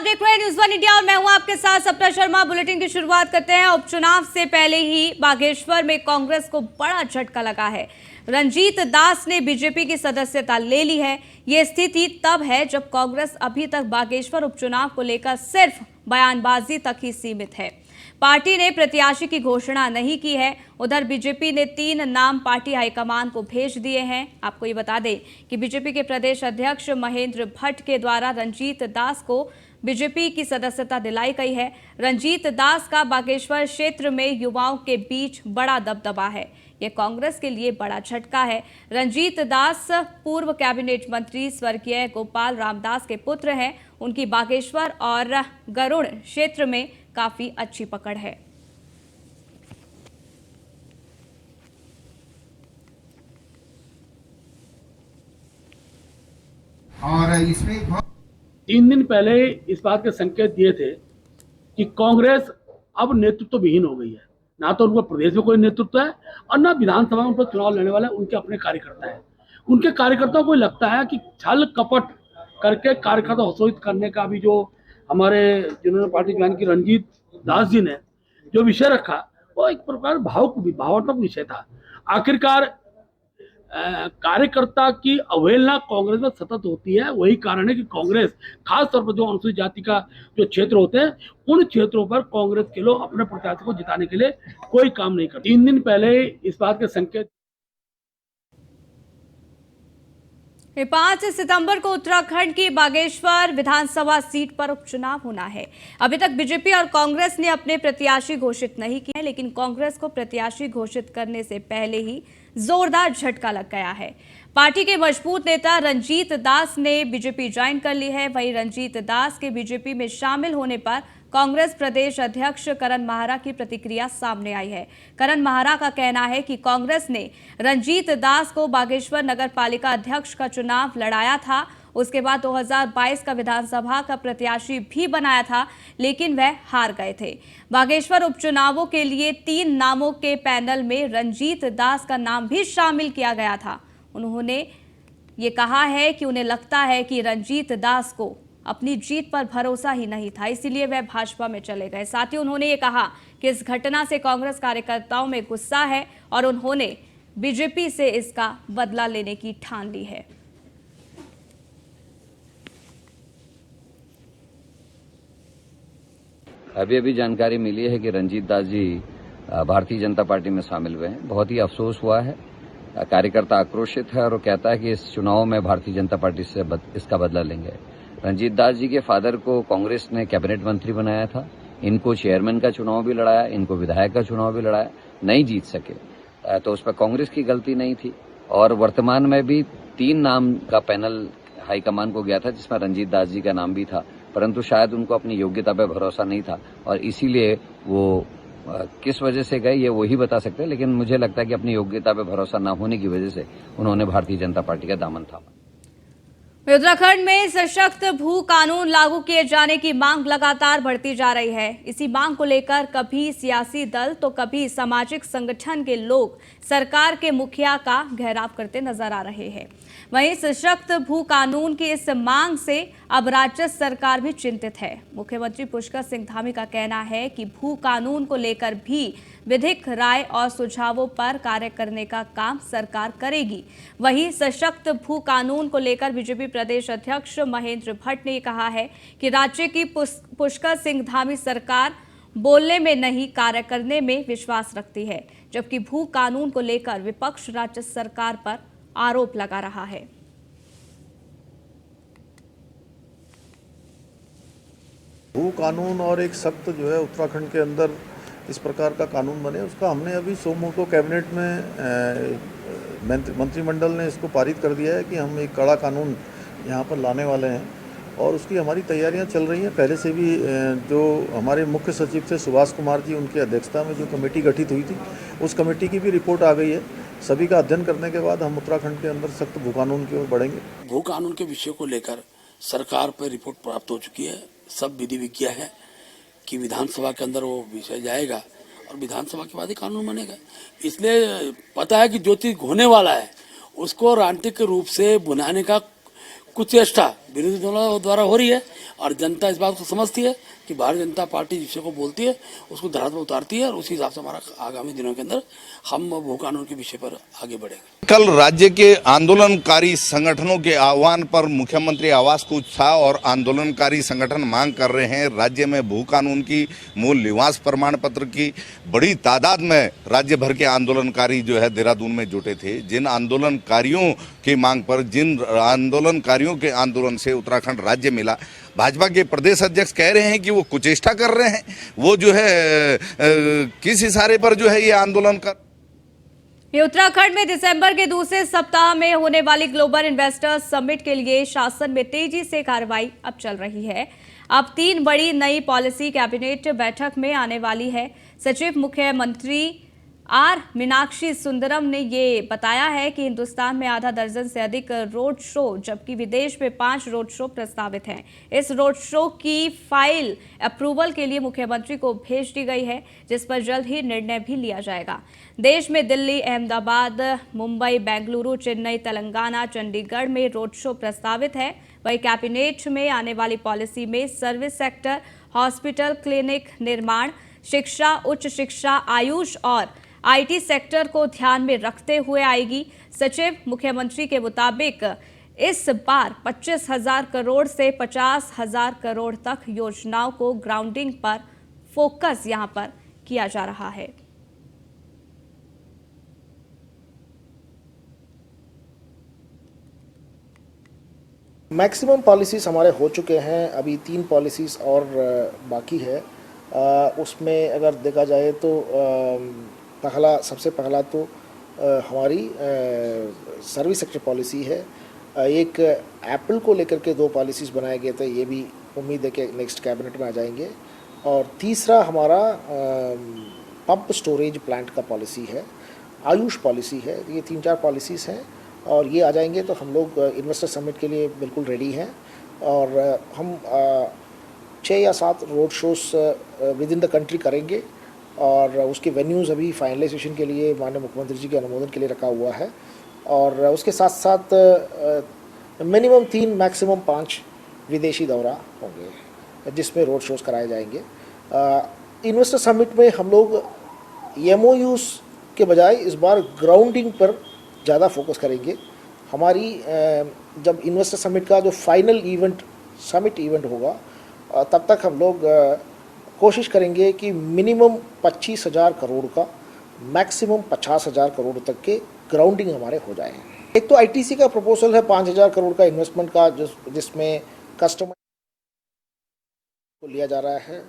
देख रहे हैं न्यूज़ वन इंडिया और मैं हूं आपके साथ सप्ता शर्मा। बुलेटिन की शुरुआत करते हैं। उपचुनाव से पहले ही बागेश्वर में कांग्रेस को बड़ा झटका लगा है। रंजीत दास ने बीजेपी की सदस्यता ले ली है। ये स्थिति तब है जब कांग्रेस अभी तक बागेश्वर उपचुनाव को लेकर सिर्फ बयानबाजी तक ही सीमित है। पार्टी ने प्रत्याशी की घोषणा नहीं की है। उधर बीजेपी ने 3 नाम पार्टी हाईकमान को भेज दिए हैं। आपको ये बता दें कि बीजेपी के प्रदेश अध्यक्ष महेंद्र भट्ट के द्वारा रंजीत दास को बीजेपी की सदस्यता दिलाई गई है। रंजीत दास का बागेश्वर क्षेत्र में युवाओं के बीच बड़ा दबदबा है। यह कांग्रेस के लिए बड़ा झटका है। रंजीत दास पूर्व कैबिनेट मंत्री स्वर्गीय गोपाल रामदास के पुत्र हैं। उनकी बागेश्वर और गरुड़ क्षेत्र में काफी अच्छी पकड़ है। और इसमें 3 दिन पहले इस बात के संकेत दिए थे कि कांग्रेस अब नेतृत्व विहीन हो गई है। ना तो उनका प्रदेश में कोई नेतृत्व है और ना विधानसभा में उन पर चुनाव लड़ने वाले उनके अपने कार्यकर्ता है। उनके कार्यकर्ताओं को लगता है कि छल कपट करके कार्यकर्ता हतोत्साहित करने का भी जो हमारे जिन्होंने पार्टी ज्वाइन की रंजीत दास जी ने जो विषय रखा वो एक प्रकार भावनात्मक विषय था। आखिरकार कार्यकर्ता की अवहेलना कांग्रेस में सतत होती है। वही कारण है कि कांग्रेस खास तौर पर जो अनुसूचित जाति का जो क्षेत्र होते हैं उन क्षेत्रों पर कांग्रेस के लोग अपने प्रत्याशी को जिताने के लिए कोई काम नहीं करते। 3 दिन पहले इस बात के संकेत 5 सितंबर को उत्तराखंड की बागेश्वर विधानसभा सीट पर उपचुनाव होना है। अभी तक बीजेपी और कांग्रेस ने अपने प्रत्याशी घोषित नहीं किए, लेकिन कांग्रेस को प्रत्याशी घोषित करने से पहले ही जोरदार झटका लग गया है। पार्टी के मजबूत नेता रंजीत दास ने बीजेपी ज्वाइन कर ली है। वहीं रंजीत दास के बीजेपी में शामिल होने पर कांग्रेस प्रदेश अध्यक्ष करण माहरा की प्रतिक्रिया सामने आई है। करण माहरा का कहना है कि कांग्रेस ने रंजीत दास को बागेश्वर नगर पालिका अध्यक्ष का चुनाव लड़ाया था। उसके बाद 2022 का विधानसभा का प्रत्याशी भी बनाया था, लेकिन वह हार गए थे। बागेश्वर उपचुनावों के लिए 3 नामों के पैनल में रंजीत दास का नाम भी शामिल किया गया था। उन्होंने ये कहा है कि उन्हें लगता है कि रंजीत दास को अपनी जीत पर भरोसा ही नहीं था, इसीलिए वह भाजपा में चले गए। साथ ही उन्होंने ये कहा कि इस घटना से कांग्रेस कार्यकर्ताओं में गुस्सा है और उन्होंने बीजेपी से इसका बदला लेने की ठान ली है। अभी जानकारी मिली है कि रंजीत दास जी भारतीय जनता पार्टी में शामिल हुए हैं। बहुत ही अफसोस हुआ है। कार्यकर्ता आक्रोशित है और वो कहता है कि इस चुनाव में भारतीय जनता पार्टी से इसका बदला लेंगे। रंजीत दास जी के फादर को कांग्रेस ने कैबिनेट मंत्री बनाया था। इनको चेयरमैन का चुनाव भी लड़ाया, इनको विधायक का चुनाव भी लड़ाया, नहीं जीत सके। तो उस पर कांग्रेस की गलती नहीं थी। और वर्तमान में भी 3 नाम का पैनल हाईकमान को गया था, जिसमें रंजीत दास जी का नाम भी था, परंतु शायद उनको अपनी योग्यता पर भरोसा नहीं था और इसीलिए वो किस वजह से गए ये वही बता सकते हैं। लेकिन मुझे लगता है कि अपनी योग्यता पर भरोसा न होने की वजह से उन्होंने भारतीय जनता पार्टी का दामन थामा। उत्तराखंड में सशक्त भू कानून लागू किए जाने की मांग लगातार बढ़ती जा रही है। इसी मांग को लेकर कभी सियासी दल तो कभी सामाजिक संगठन के लोग सरकार के मुखिया का घेराव करते नजर आ रहे हैं। वहीं सशक्त भू कानून की इस मांग से अब राज्य सरकार भी चिंतित है। मुख्यमंत्री पुष्कर सिंह धामी का कहना है कि भू कानून को लेकर भी विधिक राय और सुझावों पर कार्य करने का काम सरकार करेगी। वहीं सशक्त भू कानून को लेकर बीजेपी प्रदेश अध्यक्ष महेंद्र भट्ट ने कहा है कि राज्य की पुष्कर सिंह धामी सरकार बोलने में नहीं कार्य करने में विश्वास रखती है, जबकि भू कानून को लेकर विपक्ष राज्य सरकार पर आरोप लगा रहा है। भू कानून और एक सख्त जो है उत्तराखंड के अंदर इस प्रकार का कानून बने, उसका हमने अभी सोमो कैबिनेट में मंत्रिमंडल ने इसको पारित कर दिया है कि हम एक कड़ा कानून यहाँ पर लाने वाले हैं और उसकी हमारी तैयारियां चल रही हैं। पहले से भी जो हमारे मुख्य सचिव थे सुभाष कुमार जी, उनकी अध्यक्षता में जो कमेटी गठित हुई थी, उस कमेटी की भी रिपोर्ट आ गई है। सभी का अध्ययन करने के बाद हम उत्तराखंड के अंदर सख्त भू कानून की ओर बढ़ेंगे। भू कानून के विषय को लेकर सरकार पर रिपोर्ट प्राप्त हो चुकी है। सब विधि विज्ञा है कि विधानसभा के अंदर वो विषय जाएगा और विधानसभा के बाद ही कानून बनेगा। इसलिए पता है कि जो चीज होने वाला है उसको राजनीतिक रूप से बुनाने का कुछ चेष्टा विरोधी दलों द्वारा हो रही है और जनता इस बात को समझती है कि भारतीय जनता पार्टी जिस को बोलती है उसको धरातल पर उतारती है और उसी हिसाब से हमारा आगामी दिनों के अंदर हम भू कानून के विषय पर आगे बढ़ेंगे। कल राज्य के आंदोलनकारी संगठनों के आह्वान पर मुख्यमंत्री आवास कूच था और आंदोलनकारी संगठन मांग कर रहे हैं राज्य में भू कानून की, मूल निवास प्रमाण पत्र की। बड़ी तादाद में राज्य भर के आंदोलनकारी जो है देहरादून में जुटे थे। जिन आंदोलनकारियों की मांग पर, जिन आंदोलनकारियों के आंदोलन से उत्तराखंड राज्य मिला, भाजपा के प्रदेश अध्यक्ष कह रहे हैं कि वो कुचेष्टा कर रहे हैं। वो जो है किस इशारे पर जो है ये आंदोलन कर। ये उत्तराखंड में दिसंबर के दूसरे सप्ताह में होने वाली ग्लोबल इन्वेस्टर्स समिट के लिए शासन में तेजी से कार्रवाई अब चल रही है। अब 3 बड़ी नई पॉलिसी कैबिनेट बैठक में आने वाली है। सचिव मुख्यमंत्री आर मीनाक्षी सुंदरम ने ये बताया है कि हिंदुस्तान में आधा दर्जन से अधिक रोड शो, जबकि विदेश में 5 रोड शो प्रस्तावित हैं। इस रोड शो की फाइल अप्रूवल के लिए मुख्यमंत्री को भेज दी गई है, जिस पर जल्द ही निर्णय भी लिया जाएगा। देश में दिल्ली, अहमदाबाद, मुंबई, बेंगलुरु, चेन्नई, तेलंगाना, चंडीगढ़ में रोड शो प्रस्तावित है। वहीं कैबिनेट में आने वाली पॉलिसी में सर्विस सेक्टर, हॉस्पिटल, क्लिनिक, निर्माण, शिक्षा, उच्च शिक्षा, आयुष और आईटी सेक्टर को ध्यान में रखते हुए आएगी। सचिव मुख्यमंत्री के मुताबिक इस बार 25,000 करोड़ से 50,000 करोड़ तक योजनाओं को ग्राउंडिंग पर फोकस यहां पर किया जा रहा है। मैक्सिमम पॉलिसीज़ हमारे हो चुके हैं, अभी 3 पॉलिसीज़ और बाकी है। उसमें अगर देखा जाए तो सबसे पहला तो हमारी सर्विस सेक्टर पॉलिसी है। एक एप्पल को लेकर के 2 पॉलिसीज़ बनाए गए थे, ये भी उम्मीद है कि नेक्स्ट कैबिनेट में आ जाएंगे। और तीसरा हमारा पंप स्टोरेज प्लांट का पॉलिसी है, आयुष पॉलिसी है। ये 3-4 पॉलिसीज़ हैं और ये आ जाएंगे तो हम लोग इन्वेस्टर समिट के लिए बिल्कुल रेडी हैं। और हम 6 या 7 road shows with in the country करेंगे और उसके वेन्यूज़ अभी फाइनलाइजेशन के लिए माननीय मुख्यमंत्री जी के अनुमोदन के लिए रखा हुआ है। और उसके साथ साथ मिनिमम 3 मैक्सिमम 5 विदेशी दौरा होंगे जिसमें रोड शोज़ कराए जाएंगे। इन्वेस्टर समिट में हम लोग MOUs के बजाय इस बार ग्राउंडिंग पर ज़्यादा फोकस करेंगे। हमारी जब इन्वेस्टर समिट का जो फाइनल इवेंट समिट इवेंट होगा तब तक हम लोग कोशिश करेंगे कि मिनिमम 25,000 करोड़ का मैक्सिमम 50,000 करोड़ तक के ग्राउंडिंग हमारे हो जाए। एक तो ITC का प्रपोजल है 5,000 करोड़ का इन्वेस्टमेंट का, जिसमें कस्टमर को लिया जा रहा है,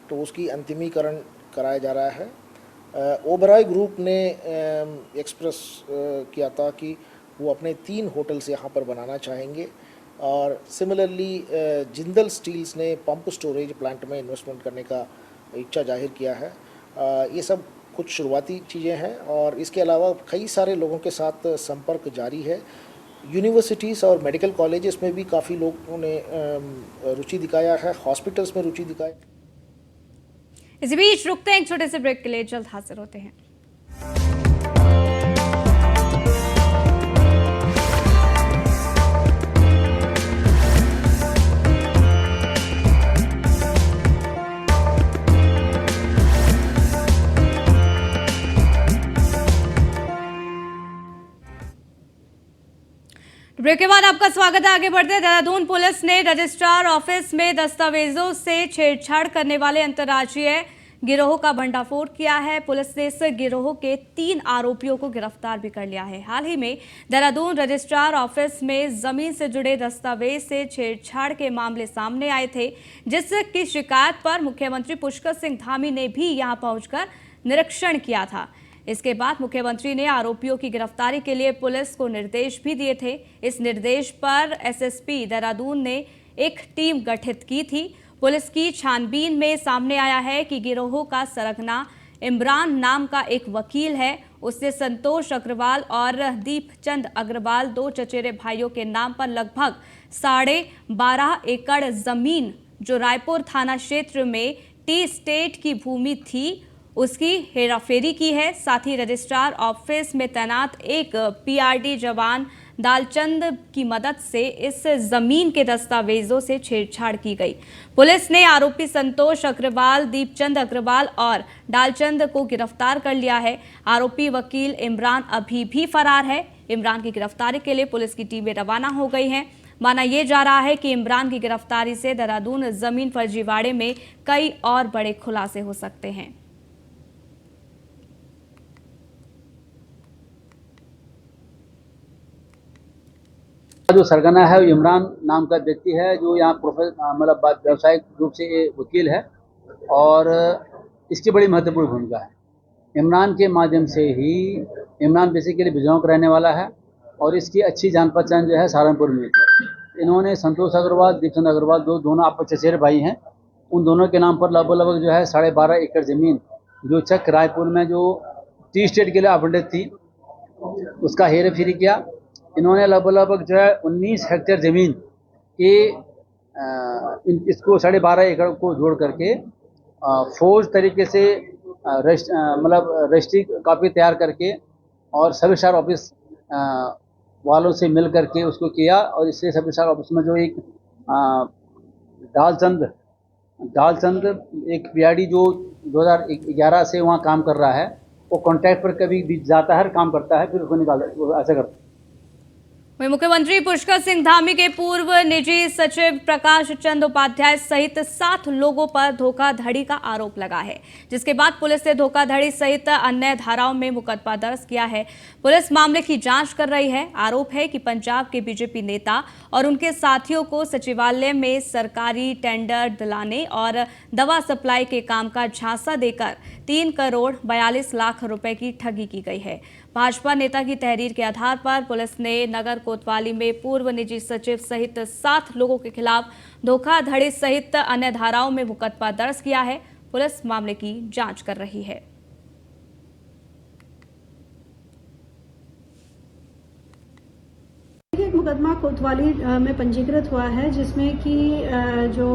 तो उसकी अंतिमीकरण कराया जा रहा है। ओबराय ग्रुप ने एक्सप्रेस किया था कि वो अपने 3 होटल्स यहाँ पर बनाना चाहेंगे। और सिमिलरली जिंदल स्टील्स ने पंप स्टोरेज प्लांट में इन्वेस्टमेंट करने का इच्छा जाहिर किया है। ये सब कुछ शुरुआती चीज़ें हैं और इसके अलावा कई सारे लोगों के साथ संपर्क जारी है। यूनिवर्सिटीज़ और मेडिकल कॉलेजेस में भी काफ़ी लोगों ने रुचि दिखाया है, हॉस्पिटल्स में रुचि दिखाई। इसी बीच रुकते हैं एक छोटे से ब्रेक के लिए, जल्द हाजिर होते हैं। ब्रेक के बाद आपका स्वागत है। आगे बढ़ते हैं। देहरादून पुलिस ने रजिस्ट्रार ऑफिस में दस्तावेजों से छेड़छाड़ करने वाले अंतर्राज्यीय गिरोह का भंडाफोड़ किया है। पुलिस ने इस गिरोह के 3 आरोपियों को गिरफ्तार भी कर लिया है। हाल ही में देहरादून रजिस्ट्रार ऑफिस में जमीन से जुड़े दस्तावेज से छेड़छाड़ के मामले सामने आए थे, जिसकी शिकायत पर मुख्यमंत्री पुष्कर सिंह धामी ने भी यहां पहुंचकर निरीक्षण किया था। इसके बाद मुख्यमंत्री ने आरोपियों की गिरफ्तारी के लिए पुलिस को निर्देश भी दिए थे। इस निर्देश पर SSP देहरादून ने एक टीम गठित की थी। पुलिस की छानबीन में सामने आया है कि गिरोह का सरगना इमरान नाम का एक वकील है। उसने संतोष अग्रवाल और दीपचंद अग्रवाल 2 चचेरे भाइयों के नाम पर लगभग 12.5 एकड़ जमीन, जो रायपुर थाना क्षेत्र में टी स्टेट की भूमि थी, उसकी हेराफेरी की है। साथ ही रजिस्ट्रार ऑफिस में तैनात एक PRD जवान दालचंद की मदद से इस जमीन के दस्तावेजों से छेड़छाड़ की गई। पुलिस ने आरोपी संतोष अग्रवाल, दीपचंद अग्रवाल और दालचंद को गिरफ्तार कर लिया है। आरोपी वकील इमरान अभी भी फरार है। इमरान की गिरफ्तारी के लिए पुलिस की टीमें रवाना हो गई हैं। माना यह जा रहा है कि इमरान की गिरफ्तारी से देहरादून जमीन फर्जीवाड़े में कई और बड़े खुलासे हो सकते हैं। जो सरगना है वो इमरान नाम का व्यक्ति है, जो यहाँ मतलब व्यावसायिक रूप से ये वकील है और इसकी बड़ी महत्वपूर्ण भूमिका है। इमरान के माध्यम से ही, इमरान बेसिकली बिजनौर का रहने वाला है और इसकी अच्छी जान पहचान जो है सहारनपुर में थी। इन्होंने संतोष अग्रवाल, दीपचंद अग्रवाल दोनों आपस में चचेरे भाई हैं। उन दोनों के नाम पर लगभग जो है 12.5 एकड़ ज़मीन जो चक रायपुर में जो टी स्टेट के लिए आवंटित थी उसका हेर फेरी किया। इन्होंने लगभग जो है 19 हेक्टेयर ज़मीन के इसको 12.5 एकड़ को जोड़ करके फौज तरीके से मतलब रजिस्ट्री कॉपी तैयार करके और सब रजिस्ट्रार ऑफिस वालों से मिल करके उसको किया। और इससे सब रजिस्ट्रार ऑफिस में जो एक दालचंद एक पीआरडी जो 2011 से वहाँ काम कर रहा है, वो कॉन्ट्रैक्ट पर कभी भी जाता है, काम करता है, फिर उसको निकालता, ऐसा करता है। वहीं मुख्यमंत्री पुष्कर सिंह धामी के पूर्व निजी सचिव प्रकाश चंद उपाध्याय सहित 7 लोगों पर धोखाधड़ी का आरोप लगा है, जिसके बाद पुलिस ने धोखाधड़ी सहित अन्य धाराओं में मुकदमा दर्ज किया है। पुलिस मामले की जांच कर रही है। आरोप है कि पंजाब के बीजेपी नेता और उनके साथियों को सचिवालय में सरकारी टेंडर दिलाने और दवा सप्लाई के काम का झांसा देकर 3 करोड़ 42 लाख रुपए की ठगी की गई है। भाजपा नेता की तहरीर के आधार पर पुलिस ने नगर कोतवाली में पूर्व निजी सचिव सहित 7 लोगों के खिलाफ धोखाधड़ी सहित अन्य धाराओं में मुकदमा दर्ज किया है। पुलिस मामले की जांच कर रही है। एक मुकदमा कोतवाली में पंजीकृत हुआ है, जिसमें कि जो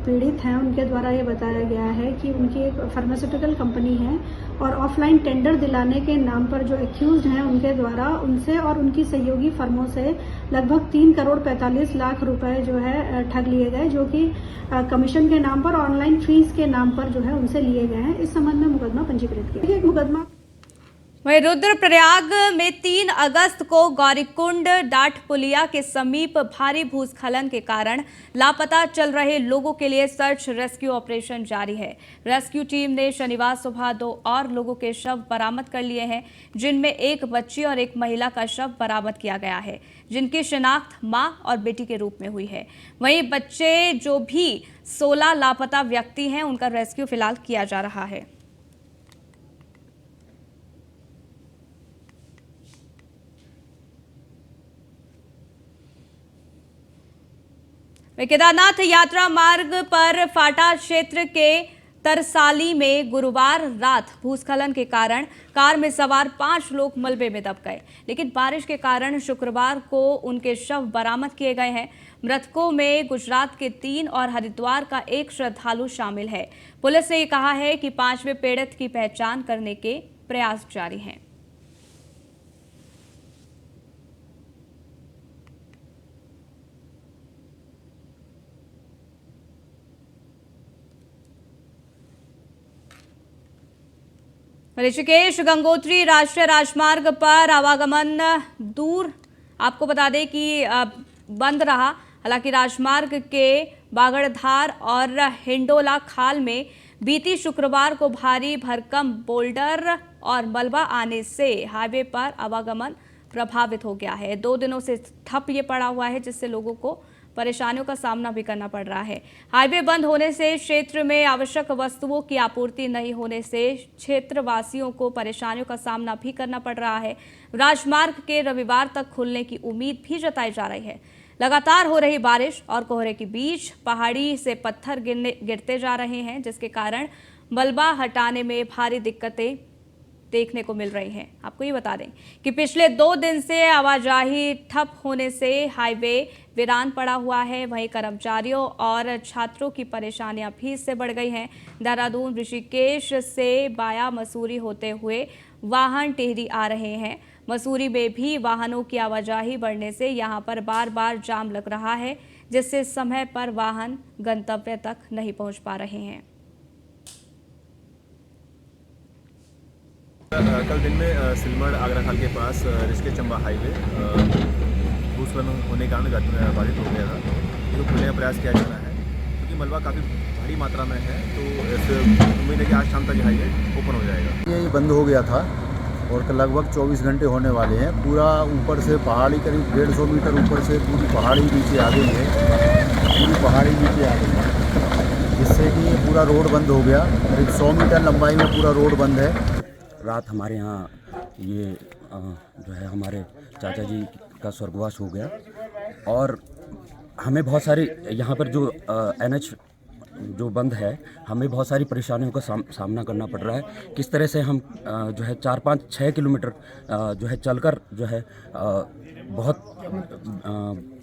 पीड़ित हैं उनके द्वारा ये बताया गया है कि उनकी एक फार्मास्यूटिकल कंपनी है और ऑफलाइन टेंडर दिलाने के नाम पर जो एक्यूज्ड हैं उनके द्वारा उनसे और उनकी सहयोगी फर्मों से लगभग 3 करोड़ 45 लाख रुपए जो है ठग लिए गए, जो कि कमीशन के नाम पर, ऑनलाइन फीस के नाम पर जो है उनसे लिए गए हैं। इस संबंध में मुकदमा पंजीकृत किया। एक मुकदमा वहीं रुद्रप्रयाग में 3 अगस्त को गौरीकुंड डाट पुलिया के समीप भारी भूस्खलन के कारण लापता चल रहे लोगों के लिए सर्च रेस्क्यू ऑपरेशन जारी है। रेस्क्यू टीम ने शनिवार सुबह 2 और लोगों के शव बरामद कर लिए हैं, जिनमें एक बच्ची और एक महिला का शव बरामद किया गया है, जिनकी शिनाख्त मां और बेटी के रूप में हुई है। वहीं बच्चे जो भी 16 लापता व्यक्ति हैं, उनका रेस्क्यू फिलहाल किया जा रहा है। केदारनाथ यात्रा मार्ग पर फाटा क्षेत्र के तरसाली में गुरुवार रात भूस्खलन के कारण कार में सवार 5 लोग मलबे में दब गए, लेकिन बारिश के कारण शुक्रवार को उनके शव बरामद किए गए हैं। मृतकों में गुजरात के 3 और हरिद्वार का 1 श्रद्धालु शामिल है। पुलिस ने कहा है कि 5वें पीड़ित की पहचान करने के प्रयास जारी हैं। ऋषिकेश गंगोत्री राष्ट्रीय राजमार्ग पर आवागमन दूर आपको बता दें कि बंद रहा। हालांकि राजमार्ग के बागड़धार और हिंडोला खाल में बीती शुक्रवार को भारी भरकम बोल्डर और मलबा आने से हाईवे पर आवागमन प्रभावित हो गया है। 2 दिनों से ठप ये पड़ा हुआ है, जिससे लोगों को परेशानियों का सामना भी करना पड़ रहा है। हाईवे बंद होने से क्षेत्र में आवश्यक वस्तुओं की आपूर्ति नहीं होने से क्षेत्रवासियों को परेशानियों का सामना भी करना पड़ रहा है। राजमार्ग के रविवार तक खुलने की उम्मीद भी जताई जा रही है। लगातार हो रही बारिश और कोहरे के बीच पहाड़ी से पत्थर गिरते जा रहे हैं, जिसके कारण मलबा हटाने में भारी दिक्कतें देखने को मिल रही हैं। आपको ये बता दें कि पिछले 2 दिन से आवाजाही ठप होने से हाईवे वीरान पड़ा हुआ है। वहीं कर्मचारियों और छात्रों की परेशानियां भी इससे बढ़ गई हैं। देहरादून ऋषिकेश से बाया मसूरी होते हुए वाहन टिहरी आ रहे हैं। मसूरी में भी वाहनों की आवाजाही बढ़ने से यहां पर बार बार जाम लग रहा है, जिससे समय पर वाहन गंतव्य तक नहीं पहुंच पा रहे हैं। कल दिन में सिलमड़ आगरा के पास ऋषिकेश चंबा हाईवे भूस्खलन होने के कारण बाधित हो गया था, जो खुलने का प्रयास किया जा रहा है क्योंकि मलबा काफ़ी भारी मात्रा में है, तो ऐसे उम्मीद है कि आज शाम तक ये हाईवे ओपन हो जाएगा। ये बंद हो गया था और लगभग 24 घंटे होने वाले हैं। पूरा ऊपर से पहाड़ी करीब 150 मीटर ऊपर से पूरी पहाड़ी नीचे आ गई है, पूरी पहाड़ी नीचे आ गई है, जिससे कि ये पूरा रोड बंद हो गया। करीब 100 मीटर लंबाई में पूरा रोड बंद है। रात हमारे यहाँ ये जो है हमारे चाचा जी का स्वर्गवास हो गया और हमें बहुत सारी यहाँ पर जो NH जो बंद है, हमें बहुत सारी परेशानियों का सामना करना पड़ रहा है। किस तरह से हम जो है 4, 5, 6 किलोमीटर जो है चलकर जो है बहुत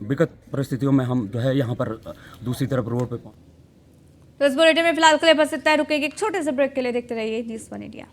विकट परिस्थितियों में हम जो है यहाँ पर दूसरी तरफ रोड पे तो इस बुलेटिन में फिलहाल के लिए बस इतना ही। रुकेंगे एक छोटे से ब्रेक के लिए, देखते रहिए न्यूज़ 1 इंडिया।